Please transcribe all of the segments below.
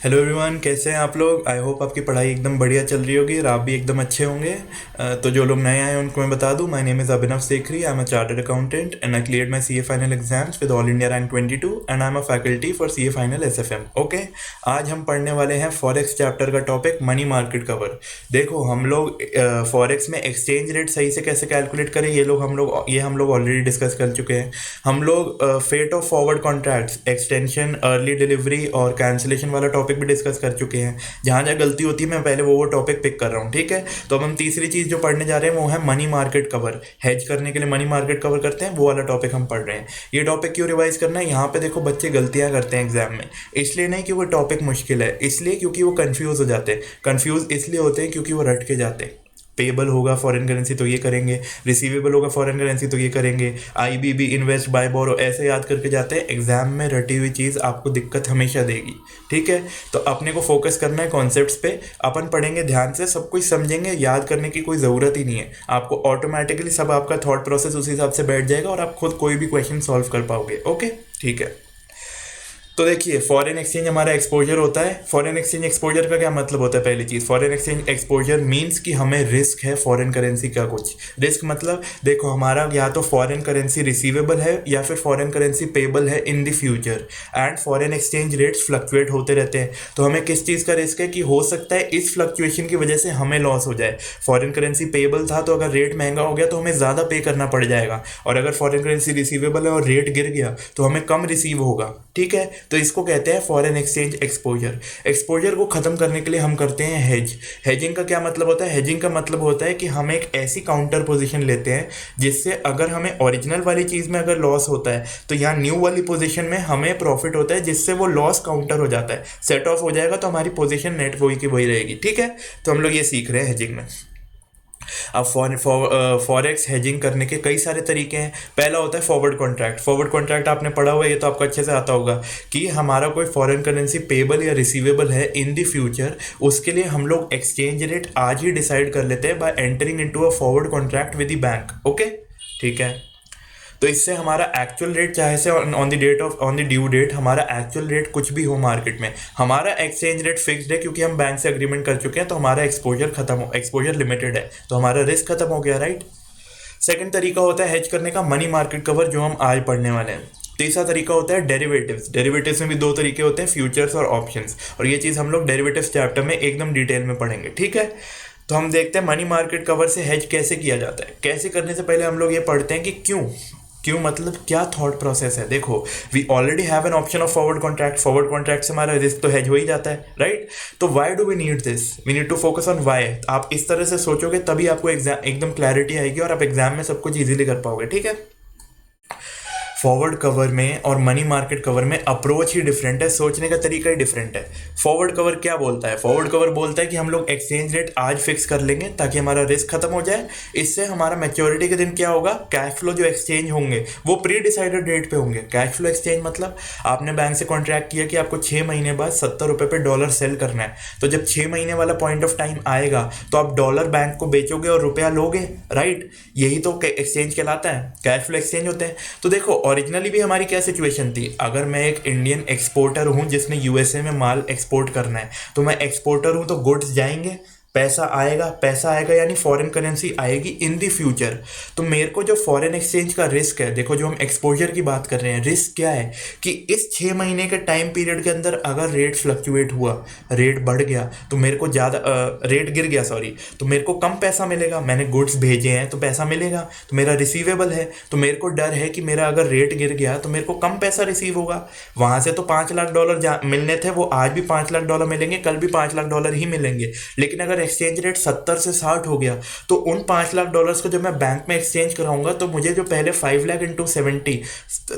Hello everyone, कैसे हैं आप लोग। आई होप आपकी पढ़ाई एकदम बढ़िया चल रही होगी और आप भी एकदम अच्छे होंगे। तो जो लोग नए आए हैं उनको मैं बता दूं, my name is Abhinav Sekhri. I am a chartered accountant and I cleared my CA final exams with all India rank 22 and I am a faculty for CA final SFM. Okay, आज हम पढ़ने वाले हैं फॉरेक्स चैप्टर का topic money market cover. देखो, हम लोग forex में एक्सचेंज रेट सही से कैसे कैलकुलेट करें, ये हम लोग ऑलरेडी डिस्कस कर चुके हैं। हम लोग fate of forward contracts, extension, early delivery और कैंसिलेशन वाला टॉपिक भी डिस्कस कर चुके हैं। जहाँ जहाँ गलती होती है मैं पहले वो टॉपिक पिक कर रहा हूँ, ठीक है। तो अब हम तीसरी चीज़ जो पढ़ने जा रहे हैं वो है मनी मार्केट कवर। हेज करने के लिए मनी मार्केट कवर करते हैं, वो वाला टॉपिक हम पढ़ रहे हैं। ये टॉपिक क्यों रिवाइज करना है, यहाँ पे देखो बच्चे गलतियाँ करते हैं एग्जाम में। इसलिए नहीं कि वो टॉपिक मुश्किल है, इसलिए क्योंकि वो कंफ्यूज हो जाते हैं। कंफ्यूज इसलिए होते हैं क्योंकि वो रट के जाते हैं। पेबल होगा फॉरेन करेंसी तो ये करेंगे, रिसीवेबल होगा फॉरेन करेंसी तो ये करेंगे, आईबीबी, इन्वेस्ट, बाय, बोरो, ऐसे याद करके जाते हैं। एग्जाम में रटी हुई चीज़ आपको दिक्कत हमेशा देगी, ठीक है। तो अपने को फोकस करना है कॉन्सेप्ट्स पे। अपन पढ़ेंगे ध्यान से, सब कुछ समझेंगे, याद करने की कोई ज़रूरत ही नहीं है। आपको ऑटोमेटिकली सब आपका थॉट प्रोसेस उस हिसाब से बैठ जाएगा और आप खुद कोई भी क्वेश्चन सॉल्व कर पाओगे। ओके, ठीक है। तो देखिए, फॉरेन एक्सचेंज हमारा एक्सपोजर होता है। फॉरेन एक्सचेंज एक्सपोजर का क्या मतलब होता है? पहली चीज़, फॉरेन एक्सचेंज एक्सपोजर मींस कि हमें रिस्क है फॉरेन करेंसी का। कुछ रिस्क मतलब देखो, हमारा या तो फॉरेन करेंसी रिसीवेबल है या फिर फॉरेन करेंसी पेबल है इन the future, and foreign exchange rates fluctuate होते रहते हैं। तो हमें किस चीज़ का रिस्क है कि हो सकता है इस फ्लक्चुएशन की वजह से हमें लॉस हो जाए। फॉरेन करेंसी पेबल था तो अगर रेट महंगा हो गया तो हमें ज़्यादा पे करना पड़ जाएगा, और अगर फॉरेन करेंसी रिसीवेबल है और रेट गिर गया तो हमें कम रिसीव होगा, ठीक है। तो इसको कहते हैं फॉरेन एक्सचेंज एक्सपोजर। एक्सपोजर को खत्म करने के लिए हम करते हैं हेज। हेजिंग का क्या मतलब होता है? हेजिंग का मतलब होता है कि हम एक ऐसी काउंटर पोजीशन लेते हैं जिससे अगर हमें ओरिजिनल वाली चीज़ में अगर लॉस होता है तो यहाँ न्यू वाली पोजीशन में हमें प्रॉफिट होता है, जिससे वो लॉस काउंटर हो जाता है, सेट ऑफ हो जाएगा, तो हमारी पोजीशन नेट वही की वही रहेगी, ठीक है। तो हम लोग ये सीख रहे हैं हेजिंग में। अब फॉरेक्स हेजिंग करने के कई सारे तरीके हैं। पहला होता है फॉरवर्ड कॉन्ट्रैक्ट। फॉरवर्ड कॉन्ट्रैक्ट आपने पढ़ा हुआ है, ये तो आपको अच्छे से आता होगा कि हमारा कोई फॉरेन करेंसी पेबल या रिसीवेबल है इन द फ्यूचर, उसके लिए हम लोग एक्सचेंज रेट आज ही डिसाइड कर लेते हैं bye entering into a forward contract with the bank. Okay, ठीक है। तो इससे हमारा एक्चुअल रेट, चाहे से ऑन द ड्यू डेट हमारा एक्चुअल रेट कुछ भी हो मार्केट में, हमारा एक्सचेंज रेट फिक्स्ड है क्योंकि हम बैंक से एग्रीमेंट कर चुके हैं। तो हमारा एक्सपोजर लिमिटेड है, तो हमारा रिस्क खत्म हो गया, राइट। सेकंड तरीका होता है हेज करने का, मनी मार्केट कवर, जो हम आज पढ़ने वाले हैं। तीसरा तरीका होता है डेरिवेटिव्स। डेरिवेटिव्स में भी दो तरीके होते हैं, फ्यूचर्स और ऑप्शंस, और ये चीज़ हम लोग डेरिवेटिव्स चैप्टर में एकदम डिटेल में पढ़ेंगे, ठीक है। तो हम देखते हैं मनी मार्केट कवर से हेज कैसे किया जाता है। कैसे करने से पहले हम लोग ये पढ़ते हैं कि क्यों क्यों मतलब क्या थॉट प्रोसेस है। देखो, we already have an option of forward contract. Forward contract से हमारा रिस्क तो हेज हो ही जाता है, राइट। तो why do we need this? We need to focus on why. आप इस तरह से सोचोगे तभी आपको एग्जाम एकदम क्लैरिटी आएगी और आप एग्जाम में सब कुछ इजीली कर पाओगे, ठीक है। फॉरवर्ड कवर में और मनी मार्केट कवर में अप्रोच ही डिफरेंट है, सोचने का तरीका ही डिफरेंट है। फॉरवर्ड कवर क्या बोलता है? फॉरवर्ड कवर बोलता है कि हम लोग एक्सचेंज रेट आज फिक्स कर लेंगे ताकि हमारा रिस्क खत्म हो जाए। इससे हमारा मैच्योरिटी के दिन क्या होगा, कैश फ्लो जो एक्सचेंज होंगे वो प्री डिसाइडेड रेट पे होंगे। कैश फ्लो एक्सचेंज मतलब आपने बैंक से कॉन्ट्रैक्ट किया कि आपको 6 महीने बाद 70 रुपये पे डॉलर सेल करना है, तो जब 6 महीने वाला पॉइंट ऑफ टाइम आएगा तो आप डॉलर बैंक को बेचोगे और रुपया लोगे, राइट। यही तो एक्सचेंज कहलाता है, कैश फ्लो एक्सचेंज होते हैं। तो देखो, ओरिजिनली भी हमारी क्या सिचुएशन थी, अगर मैं एक इंडियन एक्सपोर्टर हूं जिसने यूएसए में माल एक्सपोर्ट करना है, तो मैं एक्सपोर्टर हूं तो गुड्स जाएंगे, पैसा आएगा यानी फॉरेन करेंसी आएगी इन द फ्यूचर। तो मेरे को जो फॉरेन एक्सचेंज का रिस्क है, देखो जो हम एक्सपोजर की बात कर रहे हैं, रिस्क क्या है कि इस 6 महीने के टाइम पीरियड के अंदर अगर रेट फ्लक्चुएट हुआ, रेट बढ़ गया तो मेरे को रेट गिर गया सॉरी, तो मेरे को कम पैसा मिलेगा। मैंने गुड्स भेजे हैं तो पैसा मिलेगा, तो मेरा रिसीवेबल है, तो मेरे को डर है कि मेरा अगर रेट गिर गया तो मेरे को कम पैसा रिसीव होगा। वहाँ से तो $5 लाख मिलने थे, वो आज भी $5 लाख मिलेंगे, कल भी $5 लाख ही मिलेंगे। लेकिन अगर एक्सचेंज रेट 70 से 60 हो गया तो उन $5 लाख को जब मैं बैंक में एक्सचेंज कराऊंगा तो मुझे जो पहले 5 लाख इंटू 70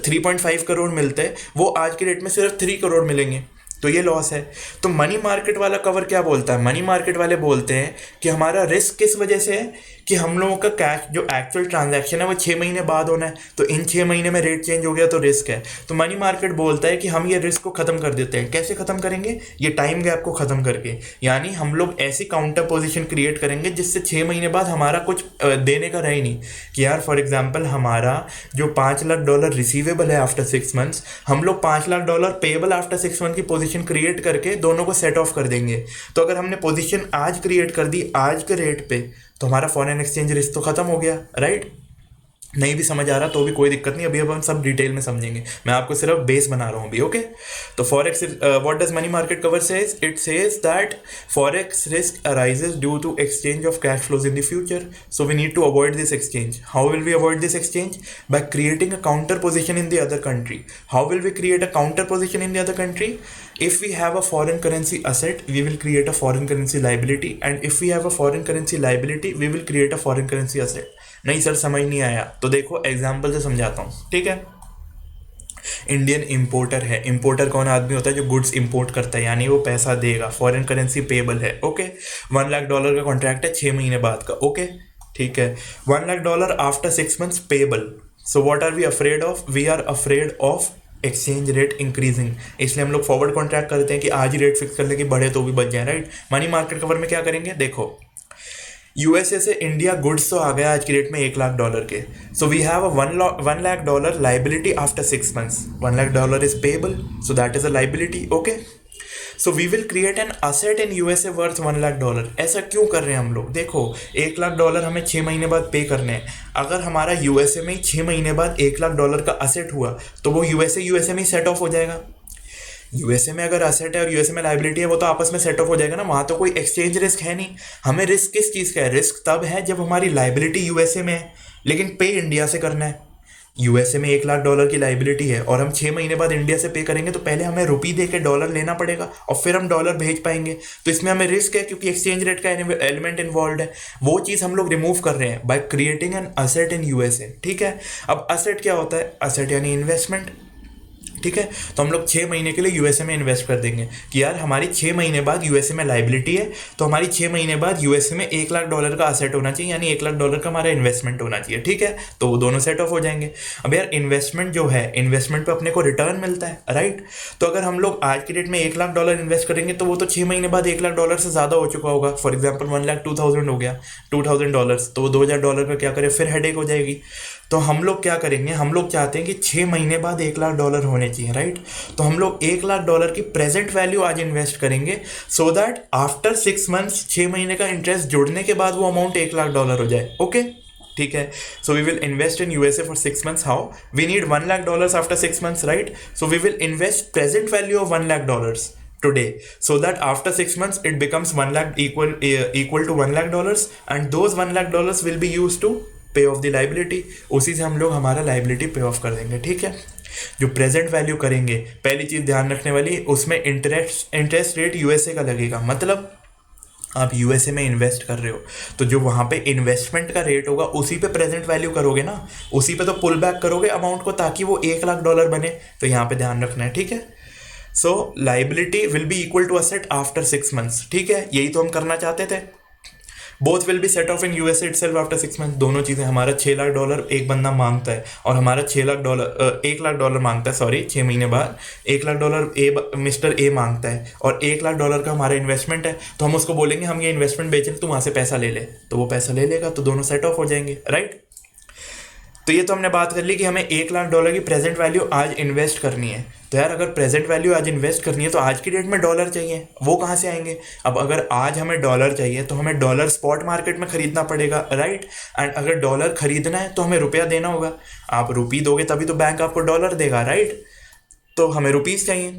3.5 करोड़ मिलते हैं, वो आज के रेट में सिर्फ 3 करोड़ मिलेंगे, तो ये लॉस है। तो मनी मार्केट वाला कवर क्या बोलता है? मनी मार्केट वाले बोलते हैं कि हमारा रिस्क किस वजह से है कि हम लोगों का कैश जो एक्चुअल ट्रांजैक्शन है वो 6 महीने बाद होना है, तो इन 6 महीने में रेट चेंज हो गया तो रिस्क है। तो मनी मार्केट बोलता है कि हम ये रिस्क को खत्म कर देते हैं। कैसे खत्म करेंगे? ये टाइम गैप को खत्म करके, यानी हम लोग ऐसी काउंटर पोजीशन क्रिएट करेंगे जिससे 6 महीने बाद हमारा कुछ देने का रहे ही नहीं। कि यार फॉर एग्जाम्पल हमारा जो $5 लाख रिसीवेबल है आफ्टर 6 मंथ्स, हम लोग $5 लाख पेएबल आफ्टर 6 मंथ की पोजीशन पोजीशन क्रिएट करके दोनों को सेट ऑफ कर देंगे। तो अगर हमने पोजीशन आज क्रिएट कर दी आज के रेट पे, तो हमारा फॉरेन एक्सचेंज रिस्क तो खत्म हो गया, राइट। नहीं भी समझ आ रहा तो भी कोई दिक्कत नहीं, अभी अब हम सब डिटेल में समझेंगे, मैं आपको सिर्फ बेस बना रहा हूँ अभी, ओके। तो forex, what does money market cover says, it says that forex risk arises due to exchange of cash flows in the future, so we need to avoid this exchange. How will we avoid this exchange? By creating a counter position in the other country. How will we create a counter position in the other country? If we have a foreign currency asset, we will create a foreign currency liability, and if we have a foreign currency liability, we will create a foreign currency asset. नहीं sir समझ नहीं आया, तो देखो example से समझाता हूँ, ठीक है। इंडियन इंपोर्टर है, इंपोर्टर कौन आदमी होता है? जो गुड्स इंपोर्ट करता है, यानी वो पैसा देगा, फॉरेन करेंसी पेबल है, ओके। $1 लाख का कॉन्ट्रैक्ट है 6 महीने बाद का, ओके, ठीक है। $1 lakh after 6 months payable. So what are we afraid of? We are afraid of exchange rate increasing, इसलिए हम लोग फॉरवर्ड कॉन्ट्रैक्ट करते हैं कि आज ही रेट फिक्स कर ले कि बढ़े तो भी बच जाए, राइट। मनी मार्केट कवर में क्या करेंगे? देखो, यूएसए से इंडिया गुड्स तो आ गया आज की रेट में $1 लाख के, so we have a $1 lakh liability after 6 months। $1 lakh is payable, so that is a liability, okay. So we will create an asset in USA worth $1 lakh. ऐसा क्यों कर रहे हैं हम लोग? देखो, $1 लाख हमें 6 महीने बाद पे करने हैं। अगर हमारा यूएसए में 6 महीने बाद $1 लाख का असेट हुआ, तो वो यूएसए में सेट ऑफ हो जाएगा। यूएसए में अगर असेट है और यूएसए में लाइबिलिटी है, वो तो आपस में सेट ऑफ हो जाएगा ना, वहाँ तो कोई एक्सचेंज रिस्क है नहीं। हमें रिस्क किस चीज़ का है? रिस्क तब है जब हमारी लाइबिलिटी यूएसए में है, लेकिन पे इंडिया से करना है। यूएसए में $1 लाख की लाइबिलिटी है और हम 6 महीने बाद इंडिया से पे करेंगे, तो पहले हमें रुपी दे के डॉलर लेना पड़ेगा और फिर हम डॉलर भेज पाएंगे। तो इसमें हमें रिस्क है, क्योंकि एक्सचेंज रेट का एलिमेंट इन्वॉल्व है। वो चीज़ हम लोग रिमूव कर रहे हैं by creating an asset in USA, ठीक है। अब असेट क्या होता है? असेट यानी इन्वेस्टमेंट, ठीक है। तो हम लोग 6 महीने के लिए यूएसए में इन्वेस्ट कर देंगे कि यार हमारी 6 महीने बाद यूएसए में लाइबिलिटी है, तो हमारी 6 महीने बाद यूएसए में $1 लाख का असेट होना चाहिए, यानी $1 लाख का हमारा इन्वेस्टमेंट होना चाहिए, ठीक है। तो वो दोनों सेट ऑफ हो जाएंगे। अब यार इन्वेस्टमेंट जो है, इन्वेस्टमेंट पे अपने को रिटर्न मिलता है, राइट। तो अगर हम लोग आज की डेट में $1 लाख इन्वेस्ट करेंगे, तो वो तो 6 महीने बाद $1 लाख से ज़्यादा हो चुका होगा। फॉर एग्जाम्पल 1,02,000 हो गया, $2,000, तो वो $2,000 का क्या करें? फिर हेडेक हो जाएगी। तो हम लोग क्या करेंगे? हम लोग चाहते हैं कि 6 महीने बाद $1 लाख होने चाहिए, राइट। तो हम लोग $1 लाख की प्रेजेंट वैल्यू आज इन्वेस्ट करेंगे, सो दैट आफ्टर 6 months, 6 महीने का इंटरेस्ट जोड़ने के बाद वो अमाउंट $1 लाख हो जाए, ओके, ठीक है। So we will invest in USA for 6 months। How? We need $1 lakh after 6 months, right. So we will invest present value of $1 lakh today, so that after 6 months it becomes 1 lakh equal to $1 lakhs, and those $1 lakhs will be used to पे of the liability. उसी से हम लोग हमारा liability पे of कर देंगे, ठीक है। जो प्रेजेंट वैल्यू करेंगे, पहली चीज़ ध्यान रखने वाली, उसमें इंटरेस्ट रेट यूएसए का लगेगा। मतलब आप यूएसए में इन्वेस्ट कर रहे हो, तो जो वहाँ पे इन्वेस्टमेंट का रेट होगा उसी पे प्रेजेंट वैल्यू करोगे ना, उसी पे तो पुल बैक करोगे अमाउंट को, ताकि वो $1 लाख बने। तो यहाँ पे ध्यान रखना है, ठीक है। So liability will be equal to asset after 6 months, ठीक है। यही तो हम करना चाहते थे। Both will be set of in USA itself after 6 months। दोनों चीज़ें, हमारा $6 लाख एक बंदा मांगता है और हमारा $1 लाख मांगता है, सॉरी 6 महीने बाद $1 लाख मिस्टर ए मांगता है, और $1 लाख का हमारा इन्वेस्टमेंट है। तो हम उसको बोलेंगे हम ये इन्वेस्टमेंट बेच रहे, तू वहाँ से पैसा ले ले, तो वो पैसा ले लेगा, तो दोनों सेट ऑफ हो जाएंगे, राइट। तो ये तो हमने बात कर ली कि हमें $1 लाख की प्रेजेंट वैल्यू आज इन्वेस्ट करनी है। तो यार अगर प्रेजेंट वैल्यू आज इन्वेस्ट करनी है, तो आज की डेट में डॉलर चाहिए, वो कहाँ से आएंगे? अब अगर आज हमें डॉलर चाहिए, तो हमें डॉलर स्पॉट मार्केट में खरीदना पड़ेगा, राइट। एंड अगर डॉलर खरीदना है, तो हमें रुपया देना होगा। आप रुपी दोगे तभी तो बैंक आपको डॉलर देगा, राइट। तो हमें रुपीज़ चाहिए।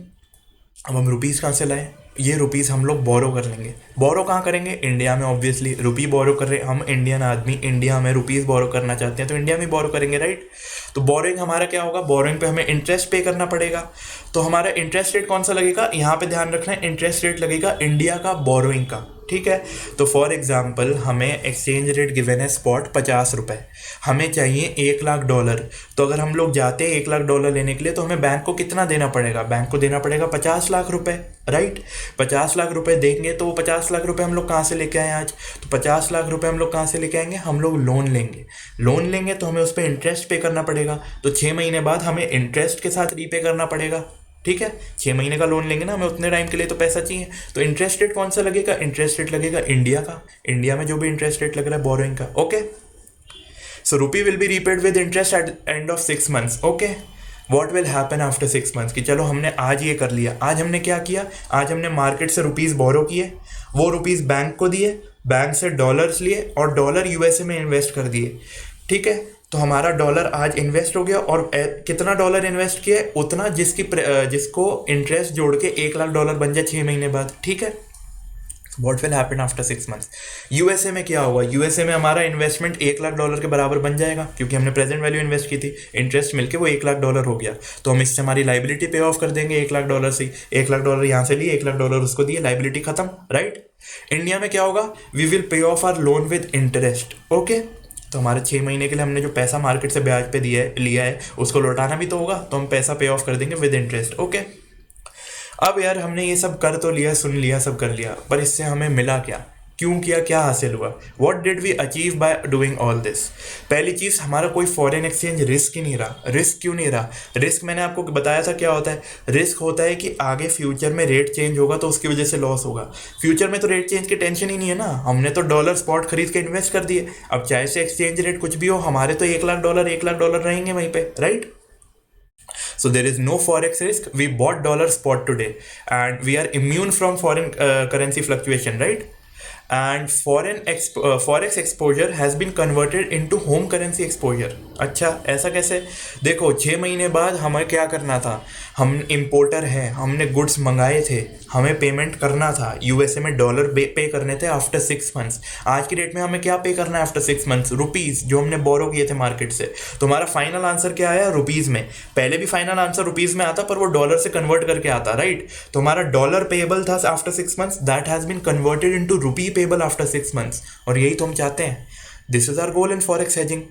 अब हम रुपीज़ कहाँ से लाएं? ये रुपीज़ हम लोग बोरो कर लेंगे। बोरो कहाँ करेंगे? इंडिया में, ऑब्वियसली। रुपी बोरो कर रहे हैं हम, इंडियन आदमी, इंडिया में रुपीज़ बोरो करना चाहते हैं, तो इंडिया में बोरो करेंगे, राइट। तो बोरोइंग हमारा क्या होगा? बोरोइंग पे हमें इंटरेस्ट पे करना पड़ेगा। तो हमारा इंटरेस्ट रेट कौन सा लगेगा? यहाँ पे ध्यान रखना है, इंटरेस्ट रेट लगेगा इंडिया का बोरोइंग का, ठीक है। तो फॉर एग्जाम्पल हमें एक्सचेंज रेट गिवन है स्पॉट ₹50, हमें चाहिए $1 लाख। तो अगर हम लोग जाते हैं $1 लाख लेने के लिए, तो हमें बैंक को कितना देना पड़ेगा? बैंक को देना पड़ेगा ₹50 लाख, राइट। ₹50 लाख देंगे, तो वो ₹50 लाख हम लोग कहाँ से लेके आए आज? तो ₹50 लाख हम लोग कहाँ से लेके आएंगे? हम लोग लोन लेंगे। लोन लेंगे तो हमें उस पर इंटरेस्ट पे करना पड़ेगा, तो 6 महीने बाद हमें इंटरेस्ट के साथ रीपे करना पड़ेगा, ठीक है। 6 महीने का लोन लेंगे ना, हमें उतने टाइम के लिए तो पैसा चाहिए। तो इंटरेस्ट रेट कौन सा लगेगा? इंटरेस्ट रेट लगेगा इंडिया का, इंडिया में जो भी इंटरेस्ट रेट लग रहा है बोरोइंग का, okay. So rupee will be repaid with interest eight end of 6 months, okay. What will happen after 6 months, कि चलो हमने आज ये कर लिया, आज हमने क्या किया, आज हमने मार्केट से रुपीज़ बोरो किए, वो रुपीज़ बैंक को दिए, बैंक से डॉलर्स लिए और डॉलर यूएसए में इन्वेस्ट कर दिए, ठीक है। तो हमारा डॉलर आज इन्वेस्ट हो गया, और कितना डॉलर इन्वेस्ट किया, उतना जिसको इंटरेस्ट जोड़ के $1,00,000 बन जाए 6 महीने बाद, ठीक है। What will happen after 6 months, USA में क्या हुआ, यूएसए में हमारा इन्वेस्टमेंट $1,00,000 के बराबर बन जाएगा, क्योंकि हमने प्रेजेंट वैल्यू इन्वेस्ट की थी, इंटरेस्ट मिलके वो $1,00,000 हो गया। तो हम इससे हमारी लाइबिलिटी पे ऑफ कर देंगे $1,00,000 से, $1,00,000 यहाँ से लिए, $1,00,000 उसको दिए, लाइबिलिटी खत्म, राइट। इंडिया में क्या होगा, we will pay off our loan with interest, okay. तो हमारे 6 महीने के लिए हमने जो पैसा मार्केट से ब्याज पे लिया है उसको लौटाना भी तो होगा, तो हम पैसा पे ऑफ कर देंगे विद इंटरेस्ट, ओके। अब यार हमने ये सब कर तो लिया, सुन लिया, सब कर लिया, पर इससे हमें मिला क्या, क्यों किया, क्या हासिल हुआ, what did we achieve by doing all this. पहली चीज़, हमारा कोई फॉरेन एक्सचेंज रिस्क ही नहीं रहा। रिस्क क्यों नहीं रहा, रिस्क मैंने आपको बताया था क्या होता है। रिस्क होता है कि आगे फ्यूचर में रेट चेंज होगा तो उसकी वजह से लॉस होगा। फ्यूचर में तो रेट चेंज की टेंशन ही नहीं है ना, हमने तो डॉलर स्पॉट खरीद के इन्वेस्ट कर दिए। अब चाहे से एक्सचेंज रेट कुछ भी हो, हमारे तो $1,00,000 रहेंगे वहीं पे, right. So there is no forex risk. We bought dollar spot today, and we are immune from foreign currency fluctuation, right? And forex exposure has been converted into home currency exposure. अच्छा, ऐसा कैसे? देखो, 6 महीने बाद हमें क्या करना था, हम इम्पोर्टर हैं, हमने गुड्स मंगाए थे, हमें पेमेंट करना था, यूएसए में डॉलर पे करने थे आफ्टर 6 मंथ्स। आज की डेट में हमें क्या पे करना है आफ्टर 6 मंथ्स, रुपीज़, जो हमने बोरो किए थे मार्केट से। तो हमारा फाइनल आंसर क्या आया, रुपीज़ में। पहले भी फाइनल आंसर रुपीज़ में आता, पर वो डॉलर से कन्वर्ट करके आता, राइट। तो हमारा डॉलर पेएबल था after 6 months, that has been converted into rupee payable after 6 months, और यही तो हम चाहते हैं। This is our goal in forex hedging.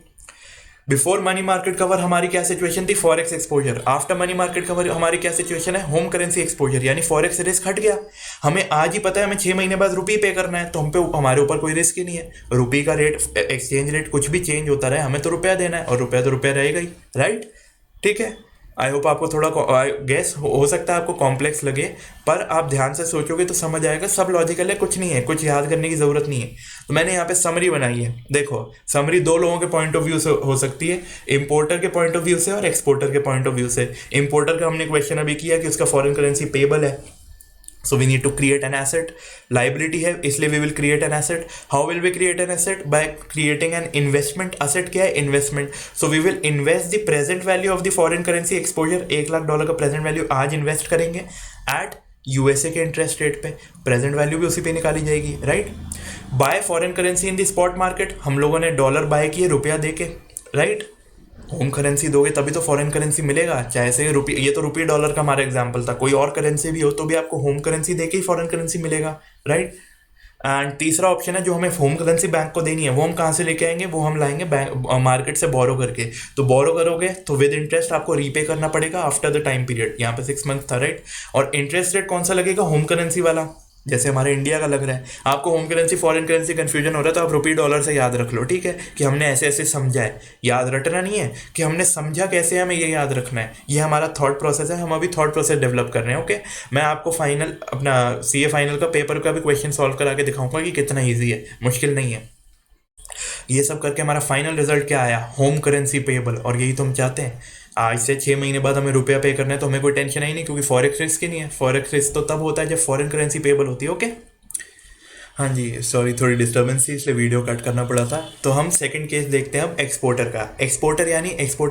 Before money market cover हमारी क्या सिचुएशन थी, forex exposure. After money market cover हमारी क्या सिचुएशन है, होम करेंसी एक्सपोजर, यानी फॉरेक्स रिस्क हट गया। हमें आज ही पता है हमें 6 महीने बाद रुपी पे करना है, तो हमारे ऊपर कोई रिस्क ही नहीं है। रुपी का रेट, एक्सचेंज रेट कुछ भी चेंज होता रहे, हमें तो रुपया देना है, और रुपया तो रुपया रहेगा ही, राइट। ठीक है, आई होप आपको थोड़ा गैस हो सकता है आपको कॉम्प्लेक्स लगे, पर आप ध्यान से सोचोगे तो समझ आएगा, सब लॉजिकल है, कुछ नहीं है, कुछ याद करने की ज़रूरत नहीं है। तो मैंने यहाँ पे समरी बनाई है। देखो, समरी दो लोगों के पॉइंट ऑफ व्यू से हो सकती है, इंपोर्टर के पॉइंट ऑफ व्यू से और एक्सपोर्टर के पॉइंट ऑफ व्यू से। इंपोर्टर का हमने क्वेश्चन अभी किया कि उसका फॉरेन करेंसी पेबल है, so we need to create an asset. Liability है, इसलिए we will create an asset. How will we create an asset? By creating an investment. Asset क्या है, investment. So we will invest the present value of the foreign currency exposure. $1,00,000 का present value आज invest करेंगे at USA के interest rate पे, present value भी उसी पे निकाली जाएगी, right. Bye foreign currency in the spot market, हम लोगों ने डॉलर बाय किए रुपया दे के, राइट। होम करेंसी दोगे तभी तो फॉरेन करेंसी मिलेगा, चाहे से रुपये, ये तो रुपये डॉलर का हमारा एग्जांपल था, कोई और करेंसी भी हो तो भी आपको होम करेंसी देके ही फॉरेन करेंसी मिलेगा, राइट। एंड तीसरा ऑप्शन है, जो हमें होम करेंसी बैंक को देनी है, वो हम कहाँ से लेके आएंगे, वो हम लाएंगे बैंक मार्केट से बोरो करके। तो बोरो करोगे तो विद इंटरेस्ट आपको रीपे करना पड़ेगा आफ्टर द टाइम पीरियड, यहाँ पे 6 मंथ था, राइट। और इंटरेस्ट रेट कौन सा लगेगा, होम करेंसी वाला, जैसे हमारे इंडिया का लग रहा है। आपको home currency foreign currency confusion हो रहा है तो आप रुपी डॉलर से याद रख लो, ठीक है, कि हमने ऐसे ऐसे समझा है। याद रटना नहीं है कि हमने समझा कैसे, हमें ये याद रखना है, ये हमारा थॉट प्रोसेस है, हम अभी थॉट प्रोसेस डेवलप कर रहे हैं, ओके। मैं आपको फाइनल अपना सीए फाइनल का पेपर का भी क्वेश्चन सॉल्व करा के दिखाऊंगा कि कितना ईजी है, मुश्किल नहीं है। ये सब करके हमारा फाइनल रिजल्ट क्या आया, होम करेंसी पेएबल, और यही तो हम चाहते हैं। आज से 6 महीने बाद हमें रुपया पे करना है तो हमें कोई टेंशन ही नहीं, क्योंकि फॉरेक्स रिस्क ही नहीं है। फॉरेक्स रिस्क तो तब होता है जब फॉरेन करेंसी पेएबल होती है, ओके। हाँ जी, सॉरी, थोड़ी डिस्टर्बेंस थी इसलिए वीडियो कट करना पड़ा था। तो हम सेकंड केस देखते हैं अब एक्सपोर्टर का। एक्सपोर्टर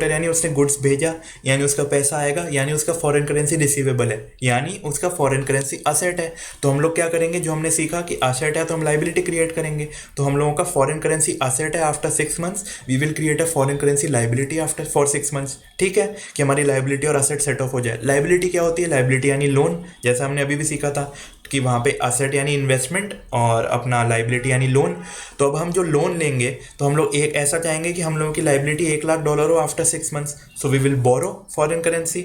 यानी उसने गुड्स भेजा, यानी उसका पैसा आएगा, यानी उसका फॉरेन करेंसी रिसीवेबल है, यानी उसका फॉरेन करेंसी असेट है। तो हम लोग क्या करेंगे, जो हमने सीखा कि असेट है तो हम लाइबिलिटी क्रिएट करेंगे। तो हम लोगों का फॉरेन करेंसी असेट है, after 6 months we will create a foreign currency liability after for 6 months, ठीक है, कि हमारी लाइबिलिटी और असेट सेट ऑफ हो जाए। लाइबिलिटी क्या होती है, लाइबिलिटी यानी लोन, जैसा हमने अभी भी सीखा था कि वहाँ पे असेट यानी इन्वेस्टमेंट और अपना लाइबिलिटी यानी लोन। तो अब हम जो लोन लेंगे तो हम लोग एक ऐसा चाहेंगे कि हम लोगों की लाइबिलिटी $1,00,000 हो after 6 months, so we will borrow foreign currency.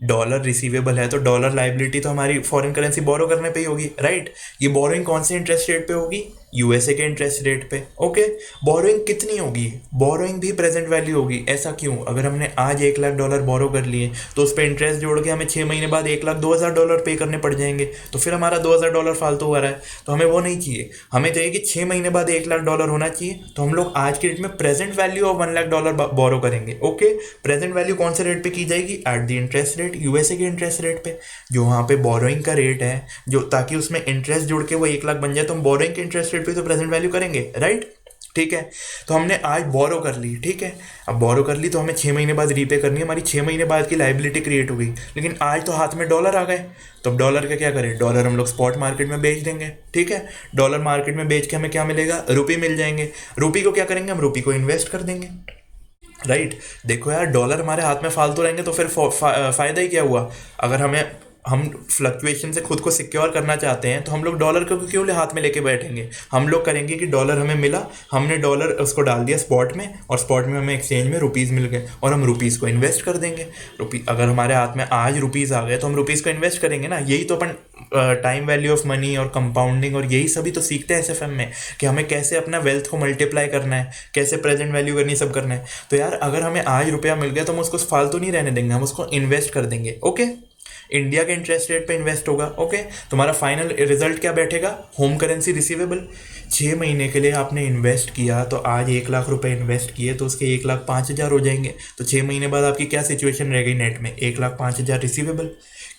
Dollar receivable है तो डॉलर लाइबिलिटी तो हमारी फॉरेन करेंसी बोरो करने पे ही होगी, राइट। ये बोरोइंग कौन से इंटरेस्ट रेट पे होगी, यूएसए के इंटरेस्ट रेट पे। ओके, बोरोइंग कितनी होगी, बोरोइंग भी प्रेजेंट वैल्यू होगी। ऐसा क्यों, अगर हमने आज $1,00,000 बोरो कर लिए तो उस पर इंटरेस्ट जोड़ के हमें 6 महीने बाद $1,02,000 पे करने पड़ जाएंगे, तो फिर हमारा $2,000 फालतू हो रहा है। तो हमें वो नहीं चाहिए, हमें चाहिए कि 6 महीने बाद $1,00,000 होना चाहिए। तो हम लोग आज के डेट में प्रेजेंट वैल्यू ऑफ $1,00,000 बोरो करेंगे। ओके, प्रेजेंट वैल्यू कौन से रेट पे की जाएगी, at the interest rate, USA के इंटरेस्ट रेट पे, जो वहाँ पे बोरोइंग का रेट है, जो ताकि उसमें इंटरेस्ट जुड़ के वो 1,00,000 बन जाए, तो हम बोरोइंग के इंटरेस्ट रेट पे तो प्रेजेंट वैल्यू करेंगे, राइट। ठीक है, तो हमने आज बोरो कर ली, ठीक है। अब बोरो कर ली तो हमें 6 महीने बाद रीपे करनी है, हमारी 6 महीने बाद की लाइबिलिटी क्रिएट हो गई। लेकिन आज तो हाथ में डॉलर आ गए, तो अब डॉलर का क्या करें, डॉलर हम लोग स्पॉट मार्केट में बेच देंगे। ठीक है, डॉलर मार्केट में बेच के हमें क्या मिलेगा, रुपये मिल जाएंगे। रुपये को क्या करेंगे, हम रुपये को इन्वेस्ट कर देंगे, राइट। देखो यार, डॉलर हमारे हाथ में फालतू रहेंगे तो फिर फायदा ही क्या हुआ। अगर हम फ्लक्चुएशन से खुद को सिक्योर करना चाहते हैं तो हम लोग डॉलर को क्यों हाथ में लेके बैठेंगे। हम लोग करेंगे कि डॉलर हमें मिला, हमने डॉलर उसको डाल दिया स्पॉट में, और स्पॉट में हमें एक्सचेंज में रुपीज़ मिल गए, और हम रुपीज़ को इन्वेस्ट कर देंगे। अगर हमारे हाथ में आज रुपीज़ आ गए तो हम रुपीज़ को इन्वेस्ट करेंगे ना। यही तो अपन टाइम वैल्यू ऑफ मनी और कंपाउंडिंग और यही सभी तो सीखते हैं एसएफएम में, कि हमें कैसे अपना वेल्थ को मल्टीप्लाई करना है, कैसे प्रेजेंट वैल्यू करनी, सब करना है। तो यार, अगर हमें आज रुपया मिल गया तो हम उसको फालतू नहीं रहने देंगे, हम उसको इन्वेस्ट कर देंगे। ओके, इंडिया के इंटरेस्ट रेट पे इन्वेस्ट होगा। ओके, तुम्हारा फाइनल रिजल्ट क्या बैठेगा, होम करेंसी रिसीवेबल। 6 महीने के लिए आपने इन्वेस्ट किया, तो आज 1,00,000 रुपए इन्वेस्ट किए तो उसके 1,05,000 हो जाएंगे। तो 6 महीने बाद आपकी क्या सिचुएशन रह गई नेट में, 1,05,000 रिसीवेबल।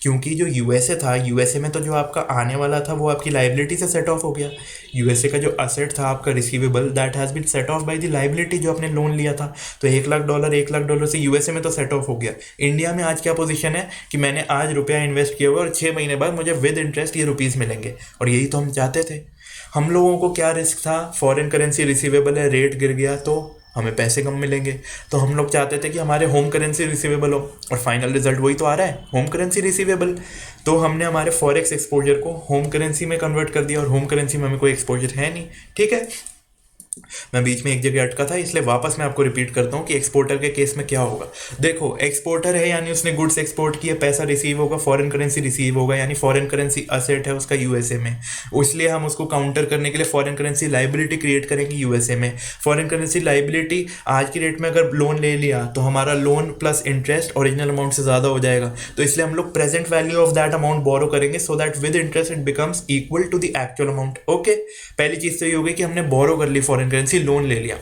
क्योंकि जो यूएसए था, यूएसए में तो जो आपका आने वाला था वो आपकी लाइबिलिटी से सेट ऑफ हो गया। यूएसए का जो असेट था आपका receivable, that has been set off by the liability, जो आपने लोन लिया था। तो $1,00,000 से यूएसए में तो सेट ऑफ हो गया। इंडिया में आज क्या पोजीशन है कि मैंने आज रुपया इन्वेस्ट किया हुआ और 6 महीने बाद मुझे विद इंटरेस्ट ये रुपीज़ मिलेंगे, और यही तो हम चाहते थे। हम लोगों को क्या रिस्क था, फॉरेन करेंसी रिसीवेबल है, रेट गिर गया तो हमें पैसे कम मिलेंगे। तो हम लोग चाहते थे कि हमारे होम करेंसी रिसीवेबल हो, और फाइनल रिजल्ट वही तो आ रहा है, होम करेंसी रिसीवेबल। तो हमने हमारे फॉरेक्स एक्सपोजर को होम करेंसी में कन्वर्ट कर दिया, और होम करेंसी में हमें कोई एक्सपोजर है नहीं। ठीक है, मैं बीच में एक जगह अटका था, इसलिए वापस मैं आपको रिपीट करता हूँ कि एक्सपोर्टर के केस में क्या होगा। देखो, एक्सपोर्टर है यानी उसने गुड्स एक्सपोर्ट किए, पैसा रिसीव होगा, फॉरेन करेंसी रिसीव होगा, यानी फॉरेन करेंसी असेट है उसका यूएसए में, इसलिए हम उसको काउंटर करने के लिए फॉरेन करेंसी लाइबिलिटी क्रिएट करेंगे यूएसए में। फॉरेन करेंसी लाइबिलिटी आज की रेट में अगर लोन ले लिया तो हमारा loan plus interest original amount से ज़्यादा हो जाएगा, तो इसलिए हम लोग present value of that amount borrow करेंगे, so that with interest it becomes equal to the actual amount. Okay, पहली चीज़ तो ये होगी कि हमने बोरो कर ली, फॉरेन करेंसी लोन ले लिया।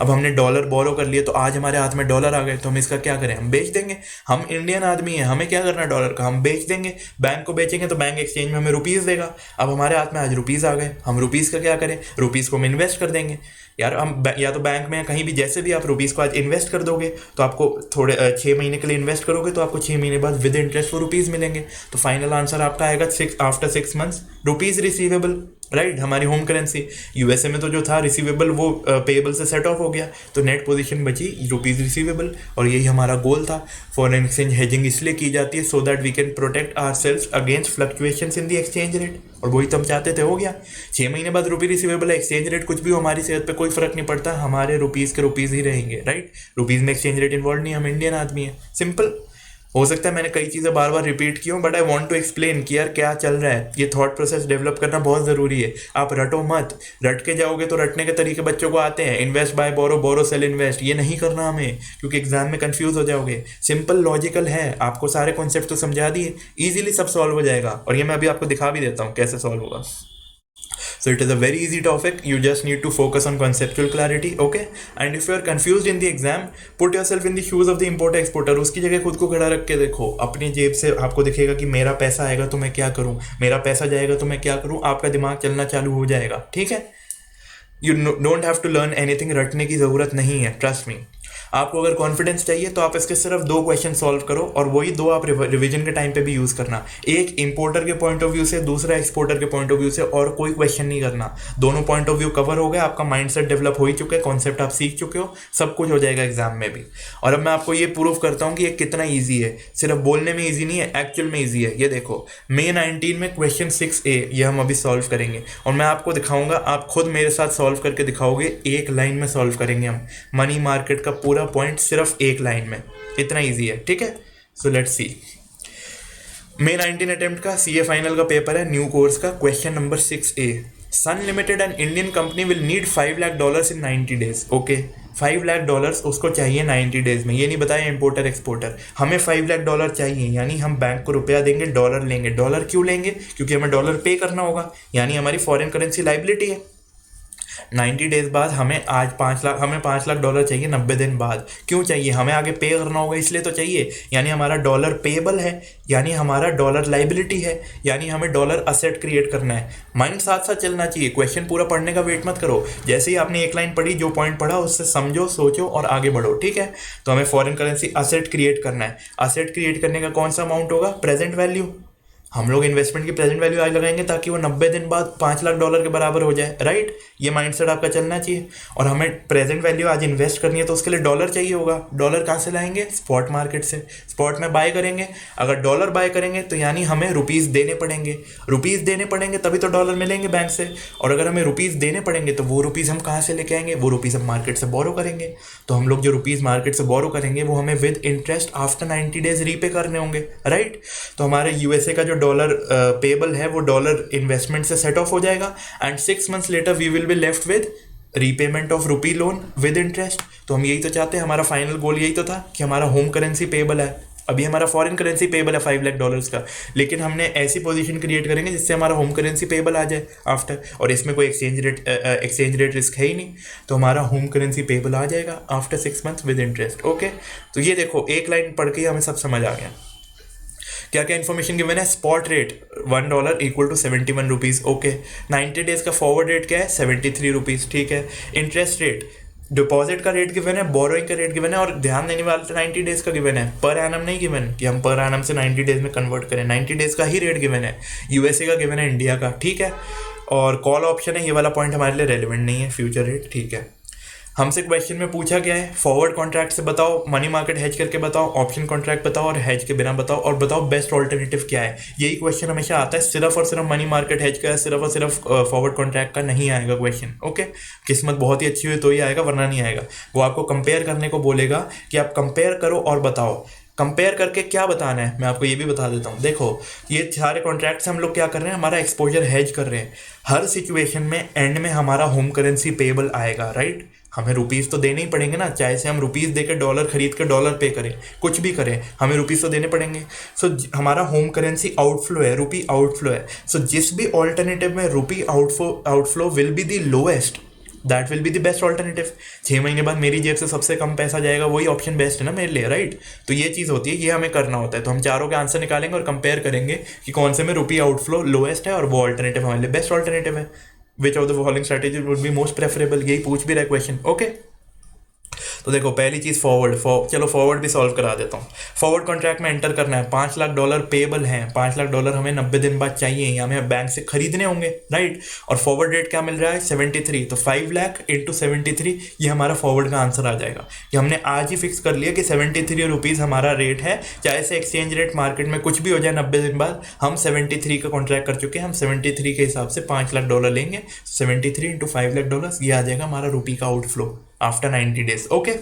अब हमने डॉलर बोरो कर लिए, तो आज हमारे हाथ में डॉलर आ गए, तो हम इसका क्या करें, हम बेच देंगे। हम इंडियन आदमी हैं, हमें क्या करना डॉलर का, हम बेच देंगे। बैंक को बेचेंगे तो बैंक एक्सचेंज में हमें रुपीज़ देगा। अब हमारे हाथ में आज रुपीज़ आ गए, हम रुपीज़ का क्या करें, रुपीज़ को हम इन्वेस्ट कर देंगे। यार, हम या तो बैंक में कहीं भी जैसे भी आप रुपीज़ को आज इन्वेस्ट कर दोगे तो आपको थोड़े 6 महीने के लिए इन्वेस्ट करोगे तो आपको 6 महीने बाद विद इंटरेस्ट वो रुपीज़ मिलेंगे। तो फाइनल आंसर आपका आएगा after 6 months rupees receivable, right. हमारी होम करेंसी यूएसए में तो जो था रिसीवेबल वो पेएबल से सेट ऑफ हो गया, तो नेट पोजीशन बची रुपीज़ रिसीवेबल, और यही हमारा गोल था। फॉरेन एक्सचेंज हेजिंग इसलिए की जाती है so that we can protect ourselves against fluctuations in the exchange rate, और वही तो हम चाहते थे, हो गया। 6 महीने बाद रुपी रिसीवेबल है, एक्सचेंज रेट कुछ भी हो हमारी सेहत पे कोई फर्क नहीं पड़ता, हमारे रुपीज़ के रुपीज़ ही रहेंगे, राइट। रुपीज़ में एक्सचेंज रेट इन्वॉल्व नहीं, हम इंडियन आदमी हैं, सिंपल। हो सकता है मैंने कई चीज़ें बार बार रिपीट की हूँ, but I want to explain कि यार क्या चल रहा है। ये थॉट प्रोसेस डेवलप करना बहुत ज़रूरी है। आप रटो मत, रट के जाओगे तो रटने के तरीके बच्चों को आते हैं, इन्वेस्ट बाय बोरो, बोरो सेल इन्वेस्ट, ये नहीं करना हमें, क्योंकि एग्जाम में कंफ्यूज हो जाओगे। सिंपल लॉजिकल है, आपको सारे कॉन्सेप्ट तो समझा दिए, ईजिली सब सॉल्व हो जाएगा, और ये मैं अभी आपको दिखा भी देता हूँ कैसे सॉल्व होगा। So it is a very easy topic. You just need to focus on conceptual clarity, okay? And if you are confused in the exam, put yourself in the shoes of the importer exporter. उसकी जगह खुद को खड़ा रख के देखो, अपनी जेब से आपको दिखेगा कि मेरा पैसा आएगा तो मैं क्या करूँ, मेरा पैसा जाएगा तो मैं क्या करूँ, आपका दिमाग चलना चालू हो जाएगा, ठीक है। You don't have to learn anything, रटने की ज़रूरत नहीं है, ट्रस्ट मी। आपको अगर कॉन्फिडेंस चाहिए तो आप इसके सिर्फ 2 क्वेश्चन सॉल्व करो, और वही 2 आप रिवीजन के टाइम पे भी यूज़ करना। एक इंपोर्टर के पॉइंट ऑफ व्यू से, दूसरा एक्सपोर्टर के पॉइंट ऑफ व्यू से, और कोई क्वेश्चन नहीं करना। दोनों पॉइंट ऑफ व्यू कवर हो गए, आपका माइंडसेट डेवलप हो ही चुका है, कॉन्सेप्ट आप सीख चुके हो, सब कुछ हो जाएगा एग्जाम में भी। और अब मैं आपको ये प्रूव करता हूँ कि ये कितना ईजी है। सिर्फ बोलने में ईजी नहीं है, एक्चुअल में ईजी है। ये देखो, May 19 में क्वेश्चन 6A ये हम अभी सॉल्व करेंगे, और मैं आपको दिखाऊंगा, आप खुद मेरे साथ सॉल्व करके दिखाओगे। एक लाइन में सॉल्व करेंगे हम मनी मार्केट का पूरा पॉइंट, सिर्फ एक लाइन में, इतना इजी है, ठीक है। So let's see, May 19 attempt का CA फाइनल का पेपर है, न्यू कोर्स का, question number 6A। Sun Limited and Indian company will need $5 lakh in 90 days. Okay, $5 lakh उसको चाहिए 90 डेज में। ये नहीं बताया इम्पोर्टर एक्सपोर्टर, हमें $5 लाख चाहिए, यानी हम बैंक को रुपया देंगे, डॉलर लेंगे। डॉलर क्यों लेंगे? क्योंकि हमें डॉलर पे करना होगा, यानी हमारी फॉरेन करेंसी लाइबिलिटी है। 90 डेज बाद हमें आज 5 लाख, हमें $5 लाख चाहिए 90 दिन बाद। क्यों चाहिए? हमें आगे पे करना होगा इसलिए तो चाहिए, यानी हमारा डॉलर पेएबल है, यानी हमारा डॉलर लाइबिलिटी है, यानी हमें डॉलर असेट क्रिएट करना है। माइंड साथ साथ चलना चाहिए, क्वेश्चन पूरा पढ़ने का वेट मत करो। जैसे ही आपने एक लाइन पढ़ी, जो पॉइंट पढ़ा उससे समझो, सोचो और आगे बढ़ो, ठीक है। तो हमें फॉरेन करेंसी असेट क्रिएट करना है। असेट क्रिएट करने का कौन सा अमाउंट होगा? Present value. हम लोग इन्वेस्टमेंट की प्रेजेंट वैल्यू आज लगाएंगे ताकि वो 90 दिन बाद $5 लाख के बराबर हो जाए, राइट। ये माइंडसेट आपका चलना चाहिए। और हमें प्रेजेंट वैल्यू आज इन्वेस्ट करनी है तो उसके लिए डॉलर चाहिए होगा। डॉलर कहाँ से लाएंगे? स्पॉट मार्केट से। स्पॉट में बाय करेंगे। अगर डॉलर बाय करेंगे तो यानी हमें रुपीज़ देने पड़ेंगे। रुपीज़ देने पड़ेंगे तभी तो डॉलर मिलेंगे बैंक से। और अगर हमें रुपीज़ देने पड़ेंगे तो वो रुपीज़ हम कहाँ से लेके आएंगे? वो रुपीज़ हम मार्केट से बोरो करेंगे। तो हम लोग जो रुपीज़ मार्केट से बोरो करेंगे वो हमें with interest after 90 days repay करने होंगे, राइट। तो हमारे यूएसए का जो डॉलर पेबल है वो डॉलर इन्वेस्टमेंट से सेट ऑफ हो जाएगा and 6 months later we will be left with repayment of rupee loan with interest. तो हम यही तो चाहते हैं, हमारा फाइनल गोल यही तो था कि हमारा होम करेंसी पेबल है। अभी हमारा फॉरेन करेंसी पेबल है $5 लाख का, लेकिन हमने ऐसी पोजीशन क्रिएट करेंगे जिससे हमारा होम करेंसी पेबल आ जाए आफ्टर, और इसमें कोई एक्सचेंज रेट रिस्क है ही नहीं। तो हमारा होम करेंसी पेबल आ जाएगा after 6 months with interest. Okay, तो ये देखो एक लाइन पढ़ के हमें सब समझ आ गया। क्या क्या इन्फॉर्मेशन गिवन है? Spot rate $1 equal to 71 rupees. Okay, 90 days का फॉरवर्ड रेट क्या है? 73 रुपीज़, ठीक है। इंटरेस्ट रेट, डिपॉजिट का रेट गिवन है, बोरोइंग का रेट गिवन है, और ध्यान देने वाला 90 डेज का गिवन है, पर एनम नहीं गिवन कि हम पर एनम से 90 डेज में कन्वर्ट करें। 90 डेज का ही रेट गिवन है, यूएसए का गिवन है, इंडिया का, ठीक है। और कॉल ऑप्शन है, ये वाला पॉइंट हमारे लिए रेलिवेंट नहीं है, फ्यूचर रेट, ठीक है। हमसे क्वेश्चन में पूछा गया है फॉरवर्ड कॉन्ट्रैक्ट से बताओ, मनी मार्केट हेज करके बताओ, ऑप्शन कॉन्ट्रैक्ट बताओ और हेज के बिना बताओ, और बताओ बेस्ट ऑल्टरनेटिव क्या है। यही क्वेश्चन हमेशा आता है, सिर्फ और सिर्फ मनी मार्केट हेज का, सिर्फ और सिर्फ फॉरवर्ड कॉन्ट्रैक्ट का नहीं आएगा क्वेश्चन। ओके, किस्मत बहुत ही अच्छी हुई तो ही आएगा, वरना नहीं आएगा। वो आपको कंपेयर करने को बोलेगा कि आप कंपेयर करो और बताओ। कंपेयर करके क्या बताना है मैं आपको ये भी बता देता हूँ। देखो, ये सारे कॉन्ट्रैक्ट से हम लोग क्या कर रहे हैं? हमारा एक्सपोजर हेज कर रहे हैं। हर सिचुएशन में एंड में हमारा होम करेंसी पेएबल आएगा, राइट। हमें रुपीज़ तो देने ही पड़ेंगे ना, चाहे से हम रुपीज़ देकर डॉलर खरीद कर डॉलर पे करें, कुछ भी करें, हमें रुपीज़ तो देने पड़ेंगे। सो हमारा होम करेंसी आउटफ्लो है, रुपी आउटफ्लो है। सो जिस भी ऑल्टरनेटिव में rupee outflow will be the lowest, that will be the best alternative. 6 महीने बाद मेरी जेब से सबसे कम पैसा जाएगा, वही ऑप्शन बेस्ट है ना मेरे लिए, राइट। तो ये चीज़ होती है, ये हमें करना होता है। तो हम चारों के आंसर निकालेंगे और कंपेयर करेंगे कि कौन से में रुपी आउटफ्लो लोएस्ट है और वो ऑल्टरनेटिव हमारे लिए बेस्ट ऑल्टरनेटिव है। Which of the following strategy would be most preferable, यही पूछ भी रहा है क्वेश्चन। ओके, तो देखो पहली चीज़ चलो फॉरवर्ड भी सॉल्व करा देता हूँ। फॉरवर्ड कॉन्ट्रैक्ट में एंटर करना है, $5 लाख पेएबल हैं, $5 लाख हमें 90 दिन बाद चाहिए, या हमें बैंक से खरीदने होंगे, राइट। और फॉरवर्ड रेट क्या मिल रहा है? 73। तो 5 लाख इंटू 73, ये हमारा फॉरवर्ड का आंसर आ जाएगा। कि हमने आज ही फिक्स कर लिया कि 73 रुपीज़ हमारा रेट है, चाहे से एक्सचेंज रेट मार्केट में कुछ भी हो जाए 90 दिन बाद, हम 73 का कॉन्ट्रैक्ट कर चुके हैं। हम 73 के हिसाब से $5 लाख लेंगे। 73 इंटू $5 लाख, ये आ जाएगा हमारा रुपी का outflow after 90 days. Okay,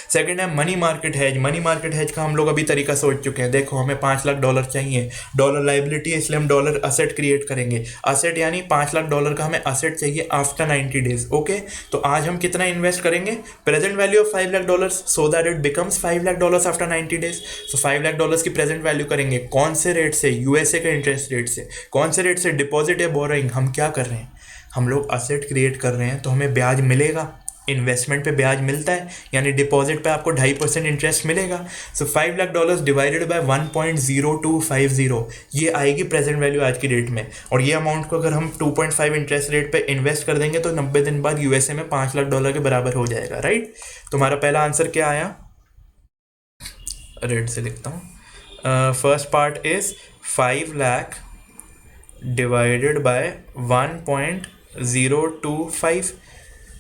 second है money market hedge. Money market hedge का हम लोग अभी तरीका सोच चुके हैं। देखो, हमें $5 लाख चाहिए, डॉलर लाइबिलिटी है, इसलिए हम डॉलर असेट क्रिएट करेंगे। असेट यानी $5 लाख का हमें असेट चाहिए आफ्टर 90 डेज। ओके, तो आज हम कितना इन्वेस्ट करेंगे? Present value of $5 lakh, so that it becomes $5 lakh after 90 days. So $5 lakh की प्रेजेंट वैल्यू करेंगे कौन से रेट से? यूएसए के इंटरेस्ट रेट से। कौन से रेट से? डिपॉजिट या बोरोइंग। हम क्या कर रहे हैं? हम लोग असेट क्रिएट कर रहे हैं, तो हमें ब्याज मिलेगा। इन्वेस्टमेंट पे ब्याज मिलता है, यानी डिपॉजिट पे आपको 2.5% इंटरेस्ट मिलेगा। सो $5 लाख डिवाइडेड बाय 1.0250, ये आएगी प्रेजेंट वैल्यू आज की डेट में। और ये अमाउंट को अगर हम 2.5 इंटरेस्ट रेट पे इन्वेस्ट कर देंगे तो 90 दिन बाद यूएसए में $5 लाख के बराबर हो जाएगा, राइट। तुम्हारा पहला आंसर क्या आया? रेड से लिखता हूँ। First part is 5 lakh divided by 1.025,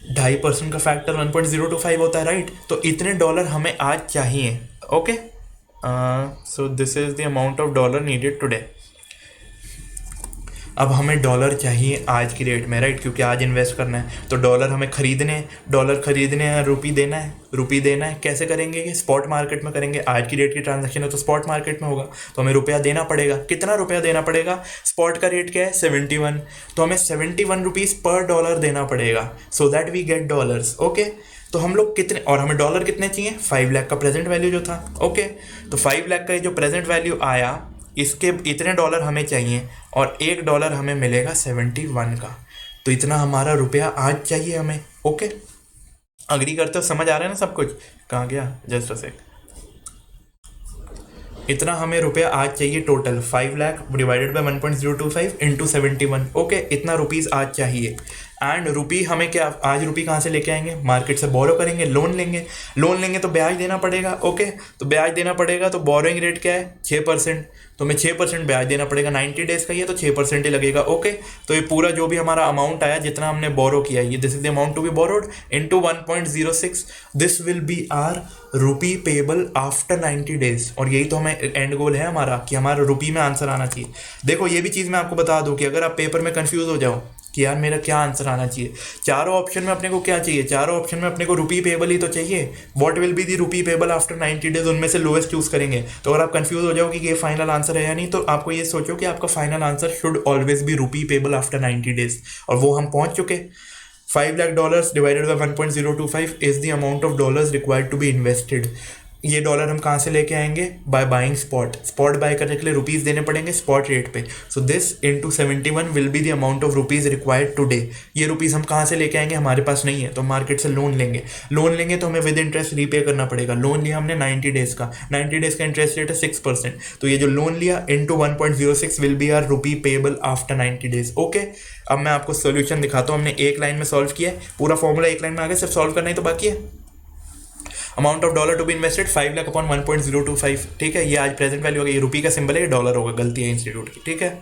2.5% का फैक्टर 1.025 होता है, राइट। तो इतने डॉलर हमें आज चाहिए। Okay, so this is the amount of dollar needed today. अब हमें डॉलर चाहिए आज की डेट में, राइट, क्योंकि आज इन्वेस्ट करना है तो डॉलर हमें खरीदने हैं, डॉलर खरीदने हैं, रुपी देना है, रुपी देना है। कैसे करेंगे? कि स्पॉट मार्केट में करेंगे। आज की डेट की ट्रांजैक्शन है तो स्पॉट मार्केट में होगा, तो हमें रुपया देना पड़ेगा। कितना रुपया देना पड़ेगा? स्पॉट का रेट क्या है? 71, तो हमें 71 रुपीज़ पर डॉलर देना पड़ेगा, so that we get dollars. Okay, तो हम लोग कितने, और हमें डॉलर कितने चाहिए? 5 लाख का प्रेजेंट वैल्यू जो था। ओके, तो 5 लाख का जो प्रेजेंट वैल्यू आया, इसके इतने डॉलर हमें चाहिए और $1 हमें मिलेगा 71 का। तो इतना हमारा रुपया आज चाहिए हमें। ओके, अग्री करते हो? समझ आ रहा है ना सब कुछ? कहाँ गया? जस्ट अ सेक। इतना हमें रुपया आज चाहिए total, 5 lakh divided by 1.025 into 71। Okay, इतना रुपीज़ आज चाहिए। एंड रुपी हमें क्या, आज रुपी कहाँ से लेके आएंगे? मार्केट से बोरो करेंगे, लोन लेंगे। लोन लेंगे तो ब्याज देना पड़ेगा। ओके, तो ब्याज देना पड़ेगा, तो बोरोइंग रेट क्या है? 6%, तो हमें 6% ब्याज देना पड़ेगा। 90 डेज़ का ही है तो 6% ही लगेगा। ओके, तो ये पूरा जो भी हमारा अमाउंट आया, जितना हमने बोरो किया, ये this is the amount to be borrowed into 1.06, this will be our rupee payable after 90 days. और यही तो हमें एंड गोल है हमारा, कि हमारा रुपी में आंसर आना चाहिए। देखो, ये भी चीज़ मैं आपको बता दूं कि अगर आप पेपर में कंफ्यूज हो जाओ कि यार मेरा क्या आंसर आना चाहिए, चारों ऑप्शन में अपने को क्या चाहिए? चारों ऑप्शन में अपने को रुपी पेबल ही तो चाहिए। What will be the rupee payable after 90 days, उनमें से लोएस्ट चूज करेंगे। तो अगर आप कंफ्यूज हो जाओ कि ये फाइनल आंसर है या नहीं, तो आपको ये सोचो कि आपका final answer should always be rupee payable after 90 days, और वो हम पहुंच चुके। $5 lakh divided by 1.025 is the amount of dollars required to be invested. ये डॉलर हम कहाँ से लेके आएंगे? By buying spot. Spot buy करने के लिए रुपीज़ देने पड़ेंगे स्पॉट रेट पे। So this into 71 will be the amount of rupees required today. ये रुपीज़ हम कहाँ से लेके आएंगे? हमारे पास नहीं है तो मार्केट से लोन लेंगे। लोन लेंगे तो हमें विद इंटरेस्ट रीपे करना पड़ेगा। लोन लिया हमने 90 डेज़ का, 90 डेज़ का इंटरेस्ट रेट है 6%। तो ये जो लोन लिया into 1.06 will be our rupee payable after 90 days. Okay, अब मैं आपको सोल्यूशन दिखाता हूँ। हमने एक लाइन में सॉल्व किया है, पूरा फॉर्मूला एक लाइन में आ गया, सिर्फ सॉल्व करना ही तो बाकी है। Amount of dollar to be invested 5 lakh upon 1.025, ठीक है। ये आज प्रेजेंट वैल्यू होगा, ये रुपी का सिंबल है, ये डॉलर होगा, गलती है इंस्टीट्यूट की, ठीक है।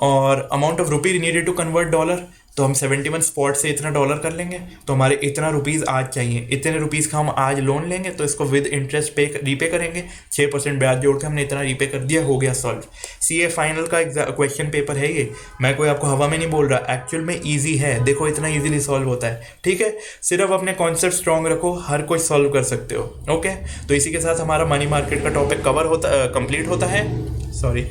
और amount of rupee needed to convert dollar, तो हम 71 स्पॉट से इतना डॉलर कर लेंगे, तो हमारे इतना रुपीज़ आज चाहिए। इतने रुपीज़ का हम आज लोन लेंगे, तो इसको विद इंटरेस्ट रीपे करेंगे। 6% ब्याज जोड़ के हमने इतना रीपे कर दिया, हो गया सॉल्व। सीए फाइनल का क्वेश्चन पेपर है ये, मैं कोई आपको हवा में नहीं बोल रहा, एक्चुअल में ईजी है। देखो इतना ईजिली सॉल्व होता है, ठीक है। सिर्फ अपने कॉन्सेप्ट स्ट्रॉन्ग रखो, हर कोई सॉल्व कर सकते हो। ओके, तो इसी के साथ हमारा मनी मार्केट का टॉपिक कंप्लीट होता है। सॉरी,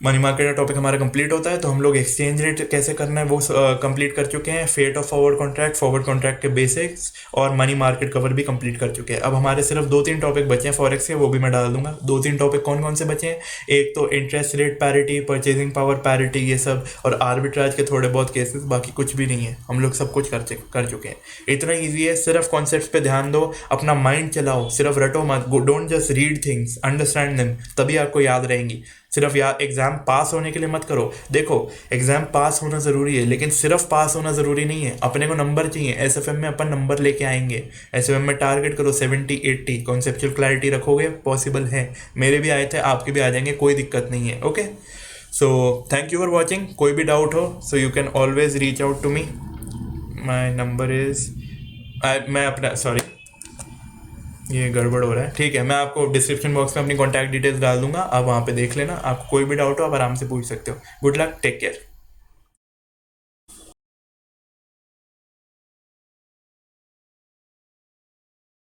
मनी मार्केट का टॉपिक हमारा कंप्लीट होता है। तो हम लोग एक्सचेंज रेट कैसे करना है वो कंप्लीट कर चुके हैं। फेट ऑफ फॉरवर्ड कॉन्ट्रैक्ट के बेसिक्स और मनी मार्केट कवर भी कंप्लीट कर चुके हैं। अब हमारे सिर्फ 2-3 टॉपिक बचे हैं फॉरेक्स के, वो भी मैं डाल दूंगा। 2-3 टॉपिक कौन कौन से बचे हैं? एक तो interest rate parity, purchasing power parity, ये सब, और आर्बिट्राज के थोड़े बहुत केसेस, बाकी कुछ भी नहीं है। हम लोग सब कुछ कर चुके हैं। इतना ईजी है, सिर्फ कॉन्सेप्ट पे ध्यान दो, अपना माइंड चलाओ, सिर्फ रटो मत। Don't just read things, understand them, तभी आपको याद रहेंगी। सिर्फ एग्जाम पास होने के लिए मत करो। देखो, एग्जाम पास होना ज़रूरी है, लेकिन सिर्फ पास होना ज़रूरी नहीं है। अपने को नंबर चाहिए। एसएफएम में अपन नंबर लेके आएंगे। एसएफएम में टारगेट करो 70-80। कॉन्सेप्चुअल क्लैरिटी रखोगे, पॉसिबल है। मेरे भी आए थे, आपके भी आ जाएंगे, कोई दिक्कत नहीं है। Okay, so thank you for watching. कोई भी डाउट हो so you can always reach out to me. My number is, मैं अपना, सॉरी ये गड़बड़ हो रहा है, ठीक है। मैं आपको डिस्क्रिप्शन बॉक्स में अपनी कॉन्टैक्ट डिटेल्स डाल दूंगा, आप वहाँ पे देख लेना। आपको कोई भी डाउट हो आप आराम से पूछ सकते हो। Good luck, take care.